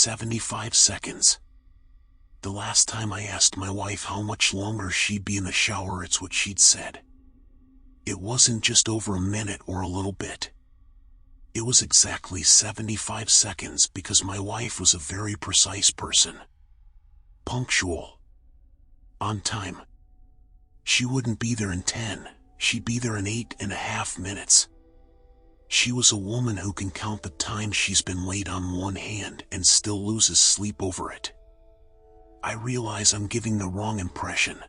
75 seconds. The last time I asked my wife how much longer she'd be in the shower, it's what she'd said. It wasn't just over a minute or a little bit. It was exactly 75 seconds because my wife was a very precise person. Punctual. On time. She wouldn't be there in 10, she'd be there in 8.5 minutes. She was a woman who can count the times she's been laid on one hand and still loses sleep over it. I realize I'm giving the wrong impression.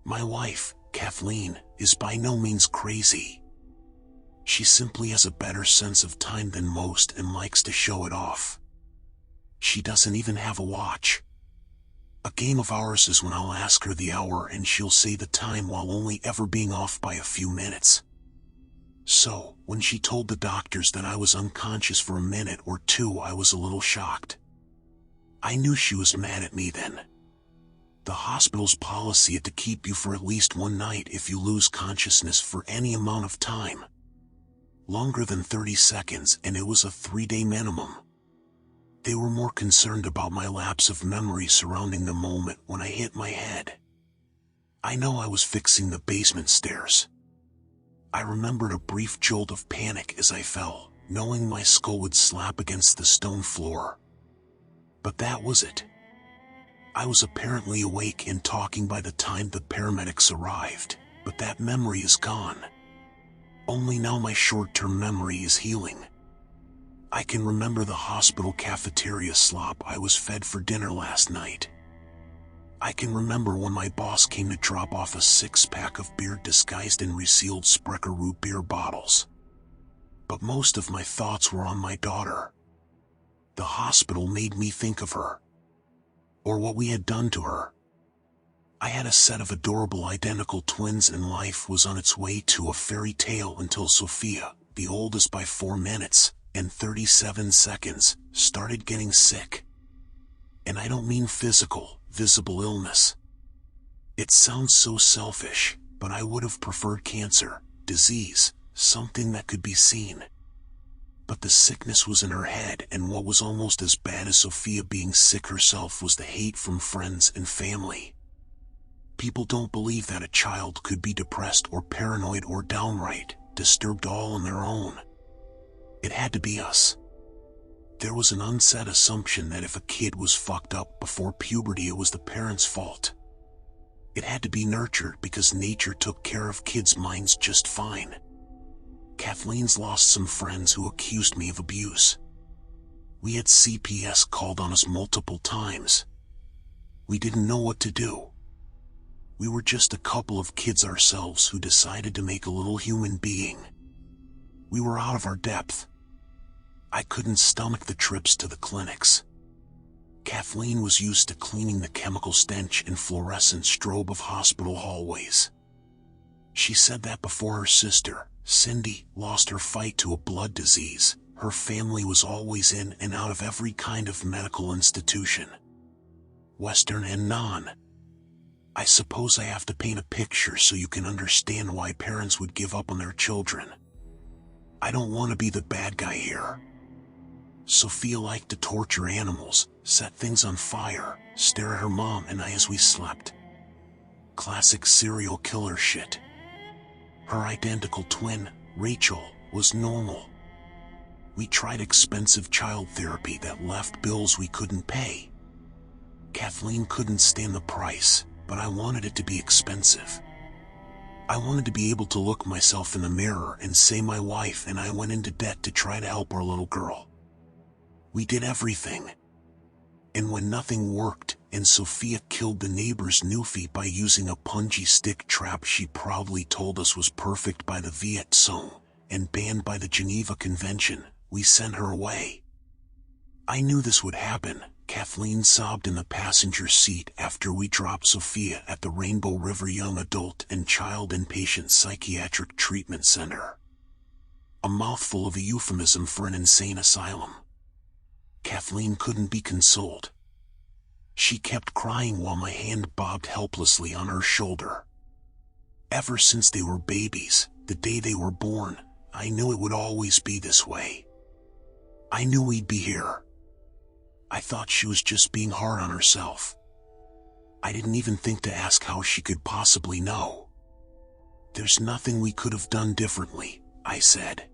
My wife, Kathleen, is by no means crazy. She simply has a better sense of time than most and likes to show it off. She doesn't even have a watch. A game of ours is when I'll ask her the hour and she'll say the time while only ever being off by a few minutes. So, when she told the doctors that I was unconscious for a minute or two, I was a little shocked. I knew she was mad at me then. The hospital's policy is to keep you for at least one night if you lose consciousness for any amount of time. Longer than 30 seconds, and it was a 3-day minimum. They were more concerned about my lapse of memory surrounding the moment when I hit my head. I know I was fixing the basement stairs. I remembered a brief jolt of panic as I fell, knowing my skull would slap against the stone floor. But that was it. I was apparently awake and talking by the time the paramedics arrived, but that memory is gone. Only now my short-term memory is healing. I can remember the hospital cafeteria slop I was fed for dinner last night. I can remember when my boss came to drop off a 6-pack of beer disguised in resealed Sprecher root beer bottles. But most of my thoughts were on my daughter. The hospital made me think of her. Or what we had done to her. I had a set of adorable identical twins and life was on its way to a fairy tale until Sophia, the oldest by 4 minutes and 37 seconds, started getting sick. And I don't mean physical, visible illness. It sounds so selfish, but I would have preferred cancer, disease, something that could be seen. But the sickness was in her head, and what was almost as bad as Sophia being sick herself was the hate from friends and family. People don't believe that a child could be depressed or paranoid or downright disturbed all on their own. It had to be us. There was an unsaid assumption that if a kid was fucked up before puberty, it was the parents' fault. It had to be nurtured because nature took care of kids' minds just fine. Kathleen's lost some friends who accused me of abuse. We had CPS called on us multiple times. We didn't know what to do. We were just a couple of kids ourselves who decided to make a little human being. We were out of our depth. I couldn't stomach the trips to the clinics. Kathleen was used to cleaning the chemical stench and fluorescent strobe of hospital hallways. She said that before her sister, Cindy, lost her fight to a blood disease, her family was always in and out of every kind of medical institution. Western and non. I suppose I have to paint a picture so you can understand why parents would give up on their children. I don't want to be the bad guy here. Sophia liked to torture animals, set things on fire, stare at her mom and I as we slept. Classic serial killer shit. Her identical twin, Rachel, was normal. We tried expensive child therapy that left bills we couldn't pay. Kathleen couldn't stand the price, but I wanted it to be expensive. I wanted to be able to look myself in the mirror and say my wife and I went into debt to try to help our little girl. We did everything. And when nothing worked, and Sophia killed the neighbor's newfie by using a punji stick trap she proudly told us was perfect by the Viet Cong, and banned by the Geneva Convention, we sent her away. I knew this would happen. Kathleen sobbed in the passenger seat after we dropped Sophia at the Rainbow River Young Adult and Child Inpatient Psychiatric Treatment Center. A mouthful of a euphemism for an insane asylum. Kathleen couldn't be consoled. She kept crying while my hand bobbed helplessly on her shoulder. Ever since they were babies, the day they were born, I knew it would always be this way. I knew we'd be here. I thought she was just being hard on herself. I didn't even think to ask how she could possibly know. There's nothing we could have done differently, I said.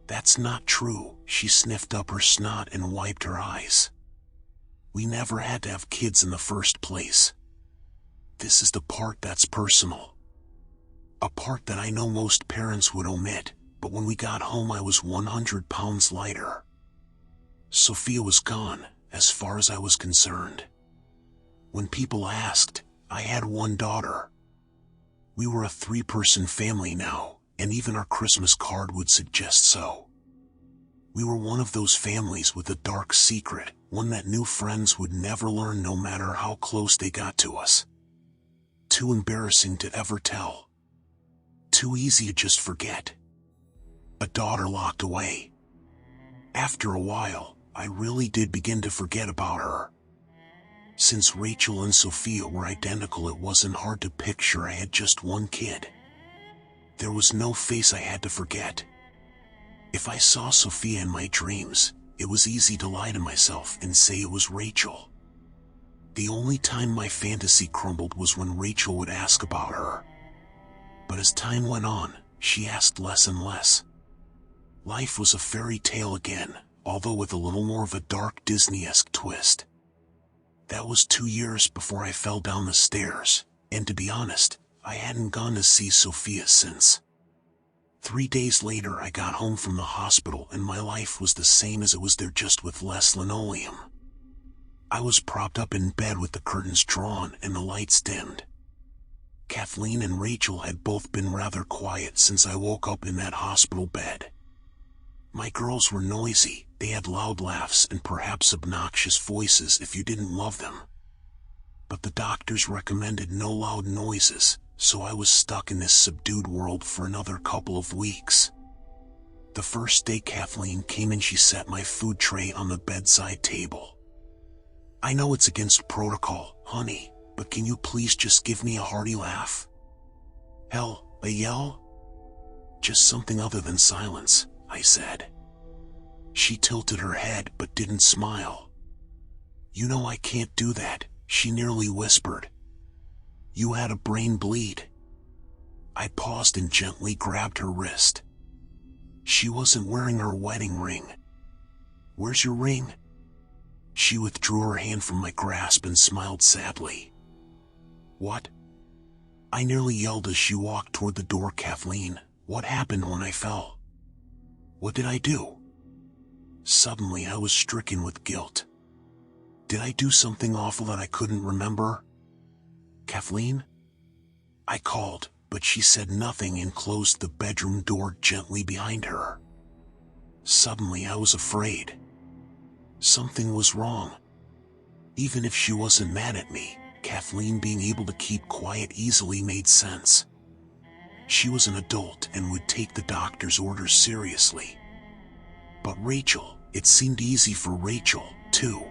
That's not true, she sniffed up her snot and wiped her eyes. We never had to have kids in the first place. This is the part that's personal. A part that I know most parents would omit, but when we got home I was 100 pounds lighter. Sophia was gone, as far as I was concerned. When people asked, I had one daughter. We were a 3-person family now, and even our Christmas card would suggest so. We were one of those families with a dark secret, one that new friends would never learn no matter how close they got to us. Too embarrassing to ever tell. Too easy to just forget. A daughter locked away. After a while, I really did begin to forget about her. Since Rachel and Sophia were identical, it wasn't hard to picture I had just one kid. There was no face I had to forget. If I saw Sophia in my dreams, it was easy to lie to myself and say it was Rachel. The only time my fantasy crumbled was when Rachel would ask about her. But as time went on, she asked less and less. Life was a fairy tale again, although with a little more of a dark Disney-esque twist. That was 2 years before I fell down the stairs, and to be honest, I hadn't gone to see Sophia since. 3 days later I got home from the hospital and my life was the same as it was there, just with less linoleum. I was propped up in bed with the curtains drawn and the lights dimmed. Kathleen and Rachel had both been rather quiet since I woke up in that hospital bed. My girls were noisy, they had loud laughs and perhaps obnoxious voices if you didn't love them. But the doctors recommended no loud noises, so I was stuck in this subdued world for another couple of weeks. The first day Kathleen came in, she set my food tray on the bedside table. I know it's against protocol, honey, but can you please just give me a hearty laugh? Hell, a yell? Just something other than silence, I said. She tilted her head but didn't smile. You know I can't do that, she nearly whispered. You had a brain bleed. I paused and gently grabbed her wrist. She wasn't wearing her wedding ring. Where's your ring? She withdrew her hand from my grasp and smiled sadly. What? I nearly yelled as she walked toward the door. Kathleen, what happened when I fell? What did I do? Suddenly I was stricken with guilt. Did I do something awful that I couldn't remember? Kathleen? I called, but she said nothing and closed the bedroom door gently behind her. Suddenly I was afraid. Something was wrong. Even if she wasn't mad at me, Kathleen being able to keep quiet easily made sense. She was an adult and would take the doctor's orders seriously. But Rachel, it seemed easy for Rachel, too.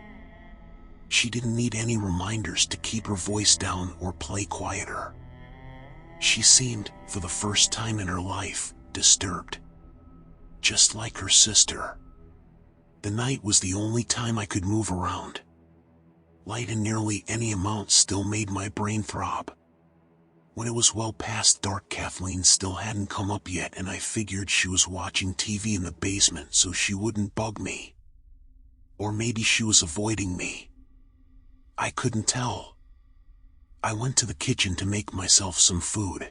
She didn't need any reminders to keep her voice down or play quieter. She seemed, for the first time in her life, disturbed. Just like her sister. The night was the only time I could move around. Light in nearly any amount still made my brain throb. When it was well past dark, Kathleen still hadn't come up yet, and I figured she was watching TV in the basement so she wouldn't bug me. Or maybe she was avoiding me. I couldn't tell. I went to the kitchen to make myself some food.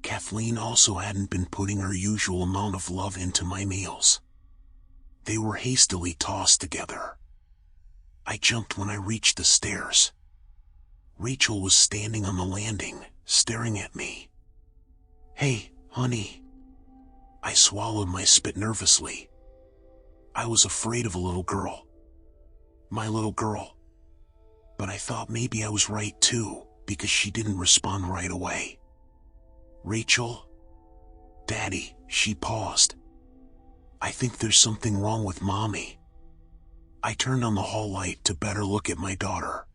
Kathleen also hadn't been putting her usual amount of love into my meals. They were hastily tossed together. I jumped when I reached the stairs. Rachel was standing on the landing, staring at me. Hey, honey. I swallowed my spit nervously. I was afraid of a little girl. My little girl. But I thought maybe I was right too, because she didn't respond right away. Rachel? Daddy, she paused. I think there's something wrong with Mommy. I turned on the hall light to better look at my daughter.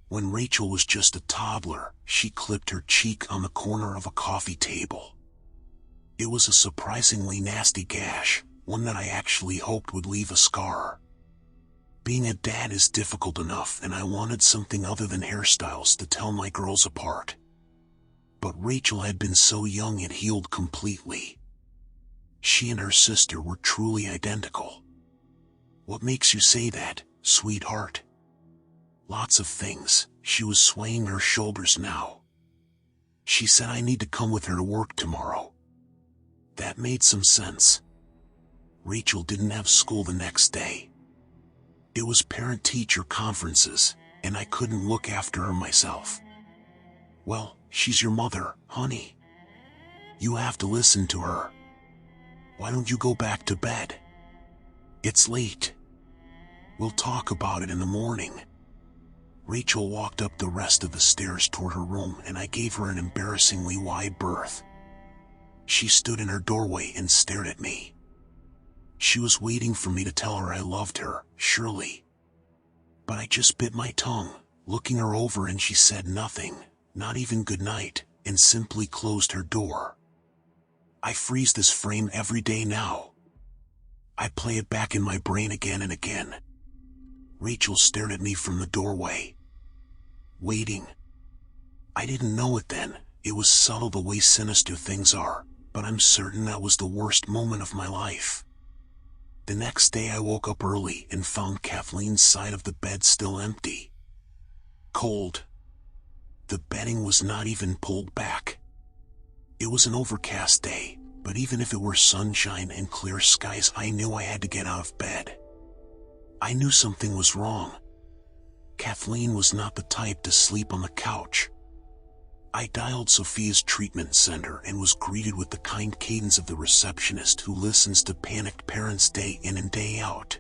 When Rachel was just a toddler, she clipped her cheek on the corner of a coffee table. It was a surprisingly nasty gash, one that I actually hoped would leave a scar. Being a dad is difficult enough, and I wanted something other than hairstyles to tell my girls apart. But Rachel had been so young it healed completely. She and her sister were truly identical. What makes you say that, sweetheart? Lots of things. She was swaying her shoulders now. She said I need to come with her to work tomorrow. That made some sense. Rachel didn't have school the next day. It was parent-teacher conferences, and I couldn't look after her myself. Well, she's your mother, honey. You have to listen to her. Why don't you go back to bed? It's late. We'll talk about it in the morning. Rachel walked up the rest of the stairs toward her room, and I gave her an embarrassingly wide berth. She stood in her doorway and stared at me. She was waiting for me to tell her I loved her, surely. But I just bit my tongue, looking her over, and she said nothing, not even goodnight, and simply closed her door. I freeze this frame every day now. I play it back in my brain again and again. Rachel stared at me from the doorway. Waiting. I didn't know it then. It was subtle the way sinister things are, but I'm certain that was the worst moment of my life. The next day I woke up early and found Kathleen's side of the bed still empty. Cold. The bedding was not even pulled back. It was an overcast day, but even if it were sunshine and clear skies, I knew I had to get out of bed. I knew something was wrong. Kathleen was not the type to sleep on the couch. I dialed Sophia's treatment center and was greeted with the kind cadence of the receptionist who listens to panicked parents day in and day out.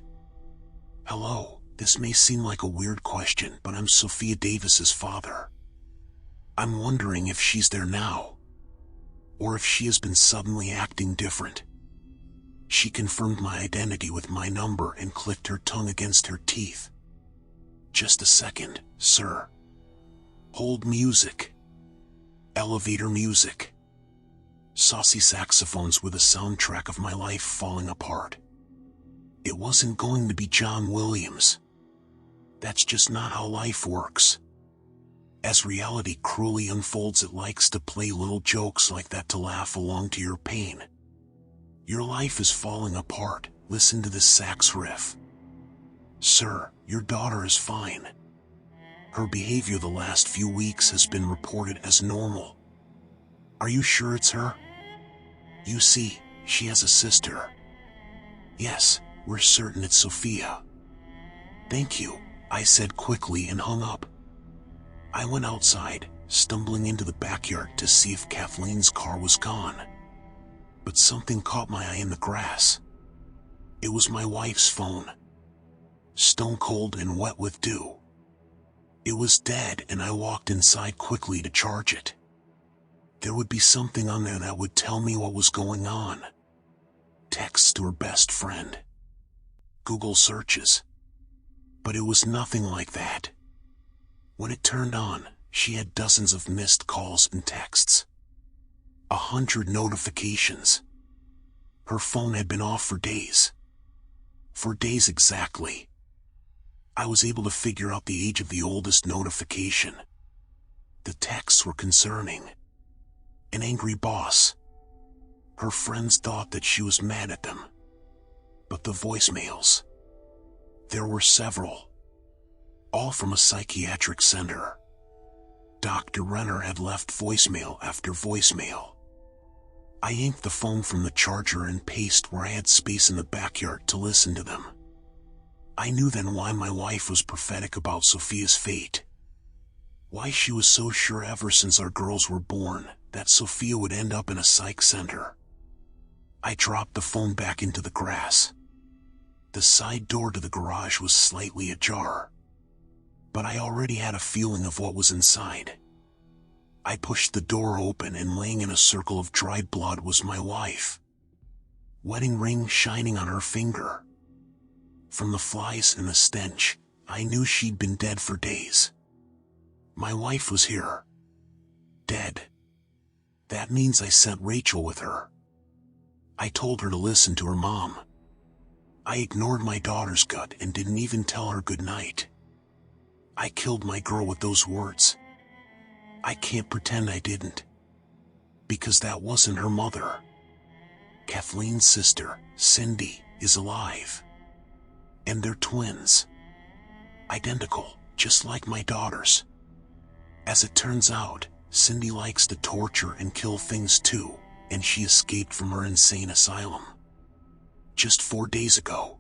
Hello, this may seem like a weird question, but I'm Sophia Davis's father. I'm wondering if she's there now, or if she has been suddenly acting different. She confirmed my identity with my number and clicked her tongue against her teeth. Just a second, sir. Hold music. Elevator music. Saucy saxophones were the soundtrack of my life falling apart. It wasn't going to be John Williams. That's just not how life works. As reality cruelly unfolds, it likes to play little jokes like that to laugh along to your pain. Your life is falling apart. Listen to this sax riff. Sir, your daughter is fine. Her behavior the last few weeks has been reported as normal. Are you sure it's her? You see, she has a sister. Yes, we're certain it's Sophia. Thank you, I said quickly and hung up. I went outside, stumbling into the backyard to see if Kathleen's car was gone. But something caught my eye in the grass. It was my wife's phone. Stone cold and wet with dew. It was dead, and I walked inside quickly to charge it. There would be something on there that would tell me what was going on. Texts to her best friend. Google searches. But it was nothing like that. When it turned on, she had dozens of missed calls and texts. 100 notifications. Her phone had been off for days. For days exactly. I was able to figure out the age of the oldest notification. The texts were concerning. An angry boss. Her friends thought that she was mad at them. But the voicemails. There were several. All from a psychiatric center. Dr. Renner had left voicemail after voicemail. I yanked the phone from the charger and paced where I had space in the backyard to listen to them. I knew then why my wife was prophetic about Sophia's fate. Why she was so sure ever since our girls were born that Sophia would end up in a psych center. I dropped the phone back into the grass. The side door to the garage was slightly ajar, but I already had a feeling of what was inside. I pushed the door open, and laying in a circle of dried blood was my wife. Wedding ring shining on her finger. From the flies and the stench, I knew she'd been dead for days. My wife was here. Dead. That means I sent Rachel with her. I told her to listen to her mom. I ignored my daughter's gut and didn't even tell her goodnight. I killed my girl with those words. I can't pretend I didn't. Because that wasn't her mother. Kathleen's sister, Cindy, is alive. And they're twins. Identical, just like my daughters. As it turns out, Cindy likes to torture and kill things too, and she escaped from her insane asylum. Just 4 days ago,